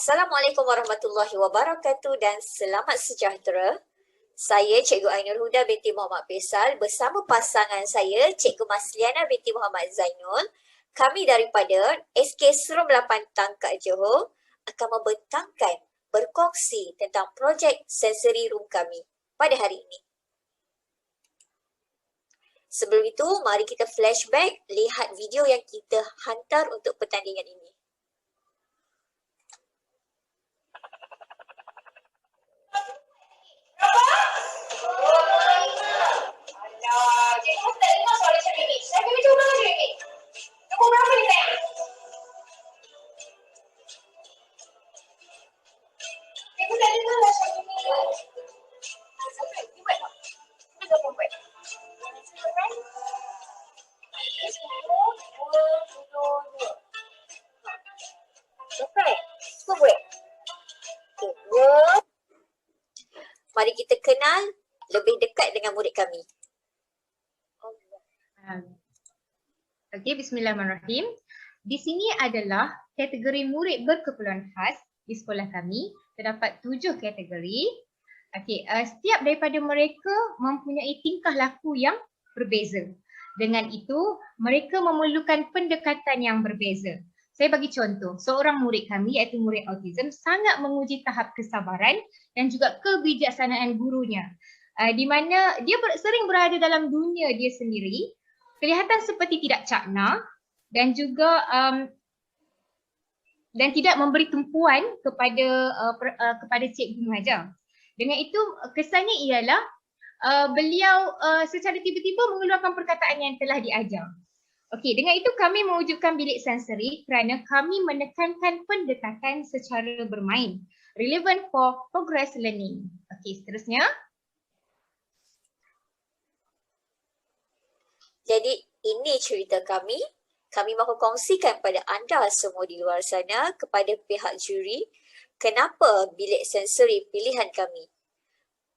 Assalamualaikum warahmatullahi wabarakatuh dan selamat sejahtera. Saya Cikgu Ainul Huda binti Muhammad Faisal bersama pasangan saya Cikgu Masliana binti Muhammad Zainul. Kami daripada SK Serum 8 Tangkak Johor akan membentangkan berkongsi tentang projek sensory room kami pada hari ini. Sebelum itu, mari kita flashback lihat video yang kita hantar untuk pertandingan ini. Cikgu tak dengar suara Cikgu ni. Cikgu cuba ke Cikgu ni? Cuba berapa ni sayang? Cikgu tak dengar lah Cikgu ni. Sampai, you buat tak? Kita pun buat. Sampai, cuba buat. Mari kita kenal lebih dekat dengan murid kami. Okey, bismillahirrahmanirrahim. Di sini adalah kategori murid berkeperluan khas di sekolah kami. Terdapat 7 kategori. Okey, setiap daripada mereka mempunyai tingkah laku yang berbeza. Dengan itu, mereka memerlukan pendekatan yang berbeza. Saya bagi contoh, seorang murid kami iaitu murid autism sangat menguji tahap kesabaran dan juga kebijaksanaan gurunya. Di mana dia sering berada dalam dunia dia sendiri, kelihatan seperti tidak cakna dan juga dan tidak memberi tumpuan kepada cikgu mengajar. Dengan itu kesannya ialah beliau secara tiba-tiba mengeluarkan perkataan yang telah diajar. Okey, dengan itu kami mewujudkan bilik sensory kerana kami menekankan pendekatan secara bermain, relevant for progress learning. Okey, seterusnya. Jadi ini cerita kami. Kami mahu kongsikan pada anda semua di luar sana, kepada pihak juri, kenapa bilik sensory pilihan kami.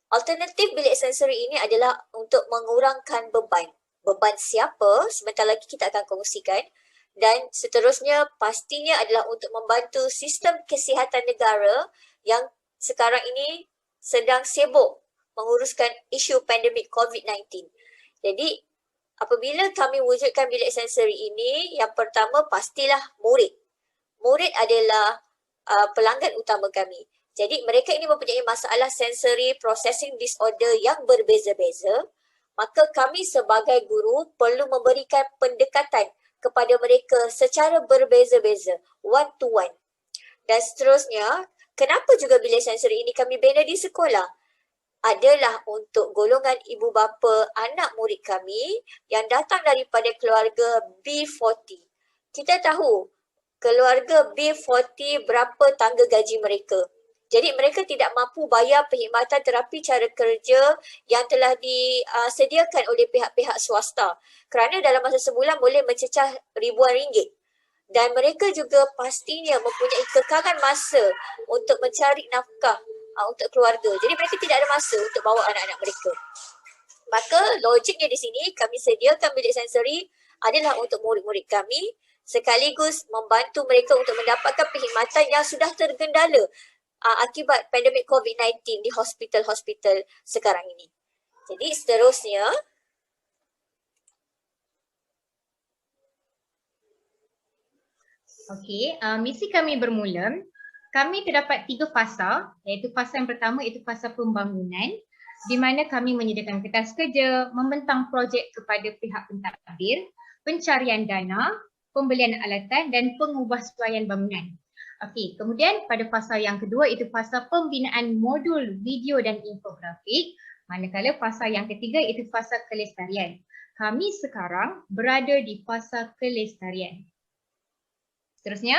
Alternatif bilik sensory ini adalah untuk mengurangkan beban. Beban siapa? Sebentar lagi kita akan kongsikan. Dan seterusnya pastinya adalah untuk membantu sistem kesihatan negara yang sekarang ini sedang sibuk menguruskan isu pandemik COVID-19. Jadi apabila kami wujudkan bilik sensory ini, yang pertama pastilah murid. Murid adalah pelanggan utama kami. Jadi mereka ini mempunyai masalah sensory processing disorder yang berbeza-beza. Maka kami sebagai guru perlu memberikan pendekatan kepada mereka secara berbeza-beza, one to one. Dan seterusnya, kenapa juga bilik sensory ini kami bina di sekolah? Adalah untuk golongan ibu bapa anak murid kami yang datang daripada keluarga B40. Kita tahu keluarga B40 berapa tangga gaji mereka. Jadi mereka tidak mampu bayar perkhidmatan terapi cara kerja yang telah disediakan oleh pihak-pihak swasta. Kerana dalam masa sebulan boleh mencecah ribuan ringgit. Dan mereka juga pastinya mempunyai kekangan masa untuk mencari nafkah untuk keluarga. Jadi mereka tidak ada masa untuk bawa anak-anak mereka. Maka logiknya di sini kami sediakan bilik sensory adalah untuk murid-murid kami sekaligus membantu mereka untuk mendapatkan perkhidmatan yang sudah tergendala akibat pandemik COVID-19 di hospital-hospital sekarang ini. Jadi seterusnya, okey, misi kami bermula. Kami terdapat 3 fasa, iaitu fasa yang pertama iaitu fasa pembangunan di mana kami menyediakan kertas kerja, membentang projek kepada pihak pentadbir, pencarian dana, pembelian alatan dan pengubahsuaian bangunan. Okey, kemudian pada fasa yang kedua itu fasa pembinaan modul video dan infografik, manakala fasa yang ketiga itu fasa kelestarian. Kami sekarang berada di fasa kelestarian. Seterusnya.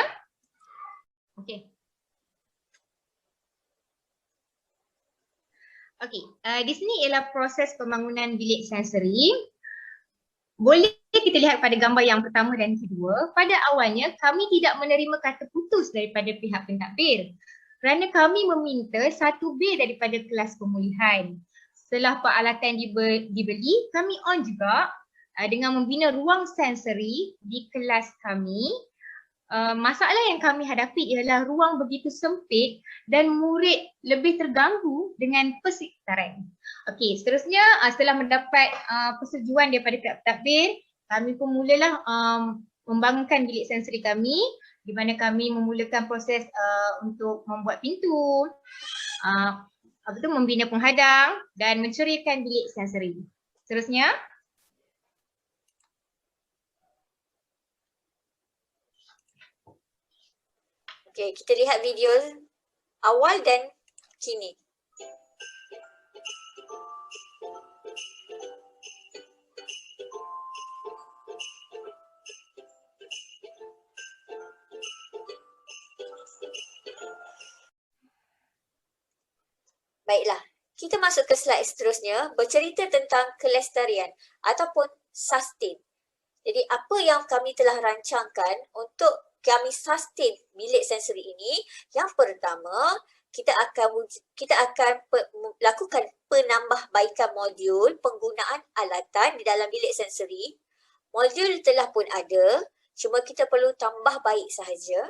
Okey. Okey, di sini ialah proses pembangunan bilik sensory. Boleh kita lihat pada gambar yang pertama dan kedua, pada awalnya kami tidak menerima kata putus daripada pihak pentadbir kerana kami meminta 1B daripada kelas pemulihan. Setelah peralatan dibeli, kami on juga dengan membina ruang sensory di kelas kami masalah yang kami hadapi ialah ruang begitu sempit dan murid lebih terganggu dengan persekitaran. Okey, seterusnya setelah mendapat persetujuan daripada pihak pentadbir, kami pun mulalah membangunkan bilik sensori kami di mana kami memulakan proses untuk membuat pintu, membina penghadang dan menceriakan bilik sensori. Seterusnya, okey, kita lihat video awal dan kini. Baiklah, kita masuk ke slide seterusnya bercerita tentang kelestarian ataupun sustain. Jadi apa yang kami telah rancangkan untuk kami sustain bilik sensori ini, yang pertama kita akan lakukan penambahbaikan modul penggunaan alatan di dalam bilik sensori. Modul telah pun ada, cuma kita perlu tambah baik sahaja.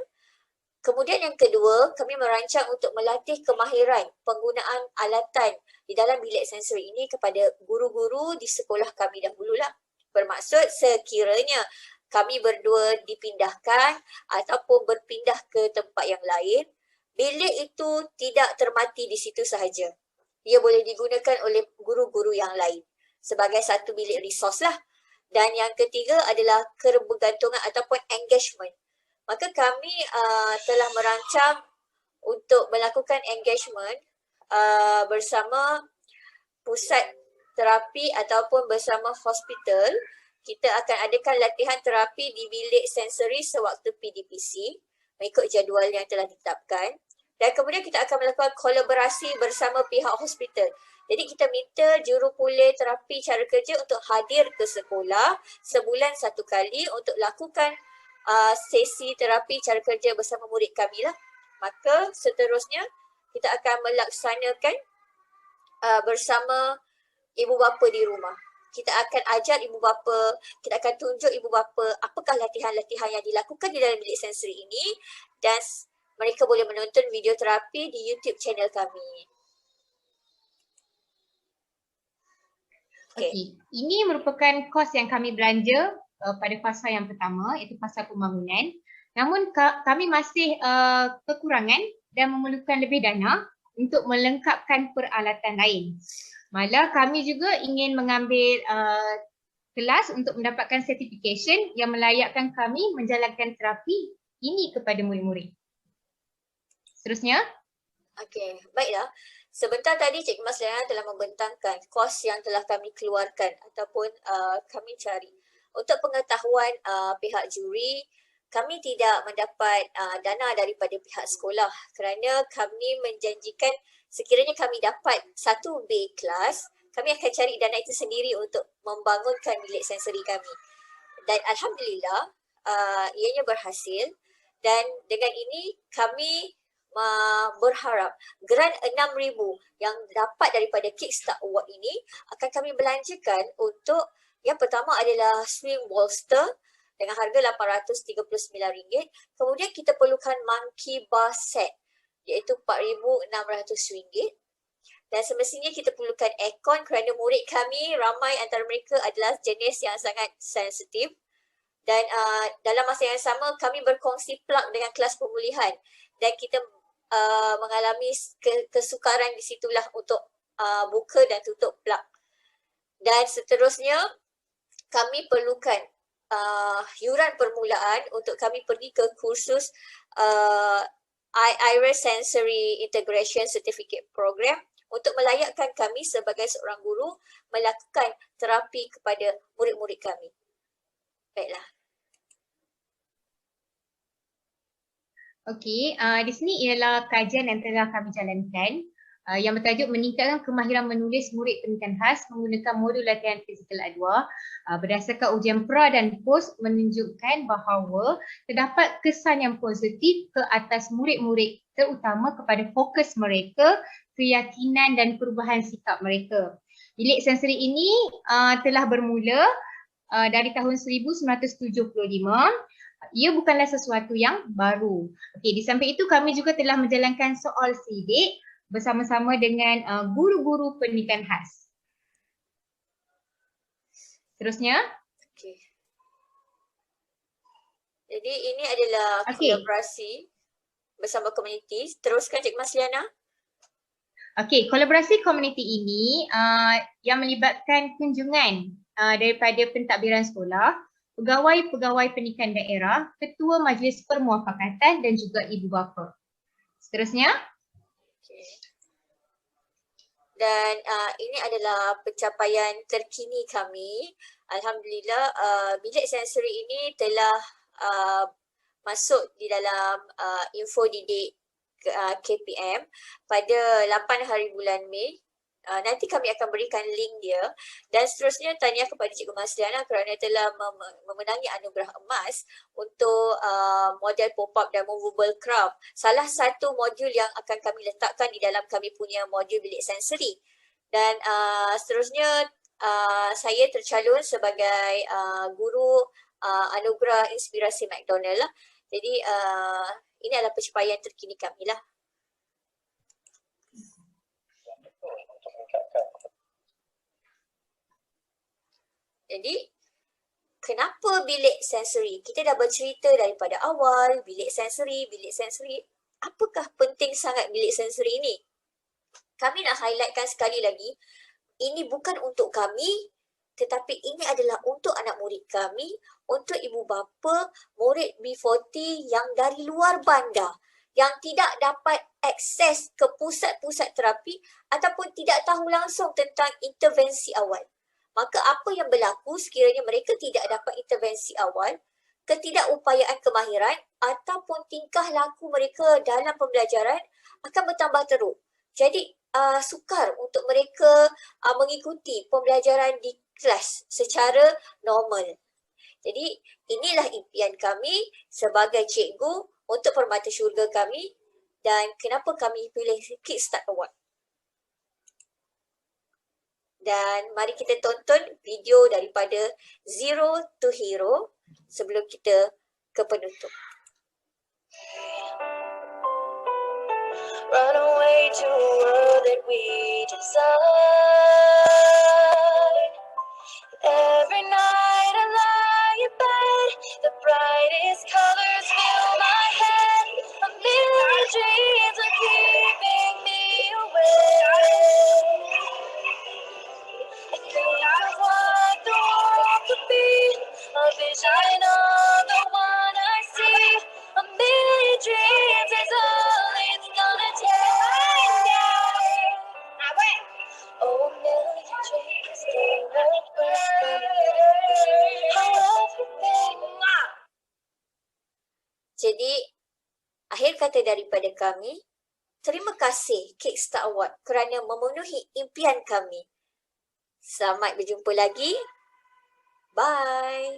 Kemudian yang kedua, kami merancang untuk melatih kemahiran penggunaan alatan di dalam bilik sensori ini kepada guru-guru di sekolah kami dahululah. Bermaksud sekiranya kami berdua dipindahkan ataupun berpindah ke tempat yang lain, bilik itu tidak termati di situ sahaja. Ia boleh digunakan oleh guru-guru yang lain sebagai satu bilik resource lah. Dan yang ketiga adalah kebergantungan ataupun engagement. Maka kami telah merancang untuk melakukan engagement bersama pusat terapi ataupun bersama hospital. Kita akan adakan latihan terapi di bilik sensori sewaktu PDPC mengikut jadual yang telah ditetapkan. Dan kemudian kita akan melakukan kolaborasi bersama pihak hospital. Jadi kita minta jurupulih terapi cara kerja untuk hadir ke sekolah sebulan satu kali untuk lakukan sesi terapi cara kerja bersama murid kami lah. Maka seterusnya kita akan melaksanakan bersama ibu bapa di rumah. Kita akan ajar ibu bapa, kita akan tunjuk ibu bapa apakah latihan-latihan yang dilakukan di dalam bilik sensori ini dan mereka boleh menonton video terapi di YouTube channel kami. Okey, ini merupakan kos yang kami belanja pada fasa yang pertama, iaitu fasa pembangunan. Namun kami masih kekurangan dan memerlukan lebih dana untuk melengkapkan peralatan lain. Malah kami juga ingin mengambil kelas untuk mendapatkan certification yang melayakkan kami menjalankan terapi ini kepada murid-murid. Seterusnya. Okey, baiklah. Sebentar tadi Cik Mas Liana telah membentangkan kos yang telah kami keluarkan ataupun kami cari. Untuk pengetahuan pihak juri, kami tidak mendapat dana daripada pihak sekolah kerana kami menjanjikan sekiranya kami dapat satu B kelas, kami akan cari dana itu sendiri untuk membangunkan bilik sensori kami. Dan Alhamdulillah, ianya berhasil dan dengan ini kami berharap grant 6,000 yang dapat daripada Kickstart Award ini akan kami belanjakan untuk yang pertama adalah swing bolster dengan harga RM839. Kemudian kita perlukan monkey bar set iaitu RM4,600. Dan semestinya kita perlukan aircon kerana murid kami ramai antara mereka adalah jenis yang sangat sensitif. Dan dalam masa yang sama kami berkongsi plug dengan kelas pemulihan dan kita mengalami kesukaran di situlah untuk buka dan tutup plug. Dan seterusnya kami perlukan yuran permulaan untuk kami pergi ke kursus Iris Sensory Integration Certificate Program untuk melayakkan kami sebagai seorang guru melakukan terapi kepada murid-murid kami. Baiklah. Okey, di sini ialah kajian yang telah kami jalankan yang bertajuk meningkatkan kemahiran menulis murid pendidikan khas menggunakan modul latihan fizikal A2. Berdasarkan ujian pra dan pos menunjukkan bahawa terdapat kesan yang positif ke atas murid-murid terutama kepada fokus mereka, keyakinan dan perubahan sikap mereka. Bilik sensori ini telah bermula dari tahun 1975 Ia bukanlah sesuatu yang baru. Okey, di samping itu kami juga telah menjalankan soal sidik bersama-sama dengan guru-guru pendidikan khas. Terusnya, Okey. Jadi ini adalah kolaborasi bersama komuniti. Teruskan Cikgu Masliana. okey, kolaborasi komuniti ini yang melibatkan kunjungan daripada pentadbiran sekolah, pegawai-pegawai pendidikan daerah, ketua majlis permuafakatan dan juga ibu bapa. Seterusnya. Okay. Dan ini adalah pencapaian terkini kami. Alhamdulillah bilik sensori ini telah masuk di dalam info didik KPM pada 8 hari bulan Mei. Nanti kami akan berikan link dia dan seterusnya tahniah kepada Cikgu Masliana kerana telah memenangi anugerah emas untuk model pop-up dan movable craft. Salah satu modul yang akan kami letakkan di dalam kami punya modul bilik sensori. Dan seterusnya saya tercalon sebagai guru anugerah inspirasi McDonald lah. Jadi ini adalah pencapaian terkini kami lah. Jadi, kenapa bilik sensori? Kita dah bercerita daripada awal, bilik sensori. Apakah penting sangat bilik sensori ini? Kami nak highlightkan sekali lagi, ini bukan untuk kami, tetapi ini adalah untuk anak murid kami, untuk ibu bapa, murid B40 yang dari luar bandar, yang tidak dapat akses ke pusat-pusat terapi ataupun tidak tahu langsung tentang intervensi awal. Maka apa yang berlaku sekiranya mereka tidak dapat intervensi awal, ketidakupayaan kemahiran ataupun tingkah laku mereka dalam pembelajaran akan bertambah teruk. Jadi sukar untuk mereka mengikuti pembelajaran di kelas secara normal. Jadi inilah impian kami sebagai cikgu untuk permata syurga kami dan kenapa kami pilih Kickstart Award. Dan mari kita tonton video daripada Zero to Hero sebelum kita ke penutup. Run away to a world that we desire. Every night I lie in bed, the brightest colors fill my head. A million dreams are keeping me awake. I think of what the world could be, a vision of the one I see. A million dreams is all it's gonna take. Oh, a million dreams still worth Jadi, akhir kata daripada kami, terima kasih Kickstart Award kerana memenuhi impian kami. Selamat berjumpa lagi. Bye.